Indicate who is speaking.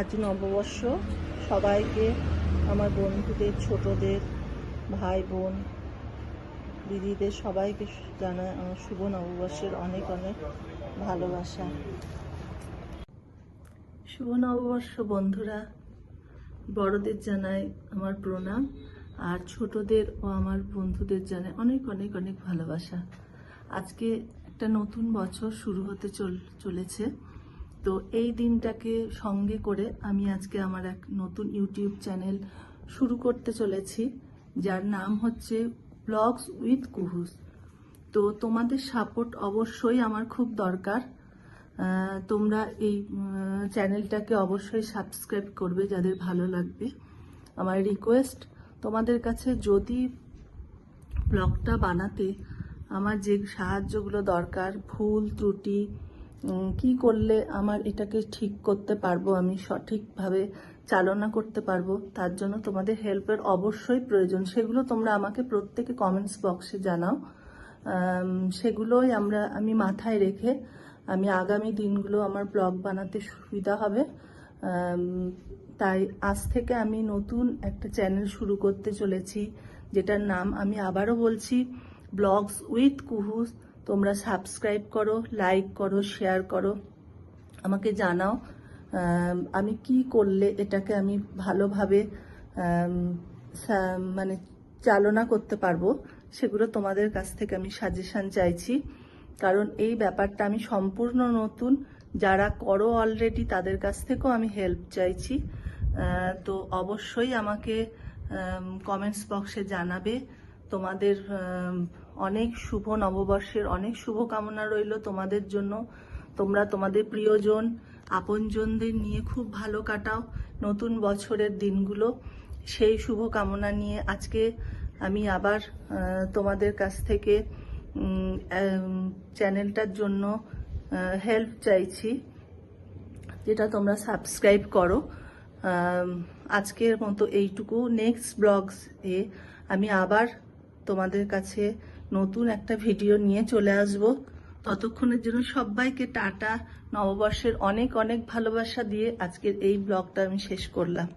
Speaker 1: আজ নববর্ষ। সবাইকে, আমার বন্ধুদের, ছোটদের, ভাই বোন, দিদিদের সবাইকে জানাই আমার শুভ নববর্ষের অনেক অনেক ভালোবাসা। শুভ নববর্ষ বন্ধুরা। বড়দের জানাই আমার প্রণাম, আর ছোটদের ও আমার বন্ধুদের জানাই অনেক অনেক অনেক ভালোবাসা। আজকে একটা নতুন বছর শুরু হতে চলেছে। তো এই দিনটাকে সঙ্গে করে আমি আজকে আমার এক নতুন ইউটিউব চ্যানেল শুরু করতে চলেছি, যার নাম হচ্ছে ব্লগস উইথ কুহুস। তো তোমাদের সাপোর্ট অবশ্যই আমার খুব দরকার। তোমরা এই চ্যানেলটাকে অবশ্যই সাবস্ক্রাইব করবে যাদের ভালো লাগবে। আমার রিকোয়েস্ট তোমাদের কাছে, যদি ব্লগটা বানাতে আমার যে সাহায্যগুলো দরকার, ভুল ত্রুটি কি করলে আমার এটাকে ঠিক করতে পারবো, আমি সঠিকভাবে চালনা করতে পারবো, তার জন্য তোমাদের হেল্পের অবশ্যই প্রয়োজন। সেগুলো তোমরা আমাকে প্রত্যেকে কমেন্টস বক্সে জানাও। সেগুলোই আমি মাথায় রেখে আমি আগামী দিনগুলো আমার ব্লগ বানাতে সুবিধা হবে। তাই আজ থেকে আমি নতুন একটা চ্যানেল শুরু করতে চলেছি, যেটার নাম আমি আবারও বলছি, ব্লগস উইথ কুহুস। তোমরা সাবস্ক্রাইব করো, লাইক করো, শেয়ার করো, আমাকে জানাও আমি কি করলে এটাকে আমি ভালোভাবে মানে চালনা করতে পারবো। সেগুলো তোমাদের কাছ থেকে আমি সাজেশন চাইছি, কারণ এই ব্যাপারটা আমি সম্পূর্ণ নতুন। যারা করো অলরেডি তাদের কাছ থেকেও আমি হেল্প চাইছি। তো অবশ্যই আমাকে কমেন্টস বক্সে জানাবে। তোমাদের অনেক শুভ নববর্ষের অনেক শুভকামনা রইল তোমাদের জন্য। তোমরা তোমাদের প্রিয়জন, আপনজনদের নিয়ে খুব ভালো কাটাও নতুন বছরের দিনগুলো। সেই শুভকামনা নিয়ে আজকে আমি আবার তোমাদের কাছ থেকে চ্যানেলটার জন্য হেল্প চাইছি, যেটা তোমরা সাবস্ক্রাইব করো। আজকের মতো এইটুকু। নেক্সট ব্লগস এ আমি আবার তোমাদের কাছে নতুন একটা ভিডিও নিয়ে চলে আসব। ততক্ষণের জন্য সবাইকে টাটা। নববর্ষের অনেক অনেক ভালোবাসা দিয়ে আজকের এই ব্লগটা আমি শেষ করলাম।